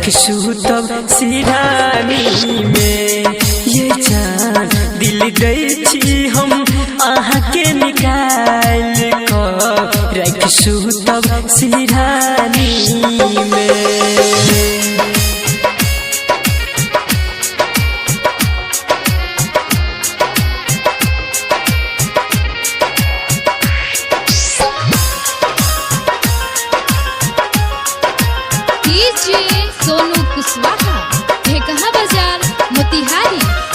रखसू तब सिरानी में ये जान दिल दै छी हम आहा के निकाल कर रखसू तब सिरानी में। सोनू कुशवाहा, ढेकहा बाजार, मोतिहारी।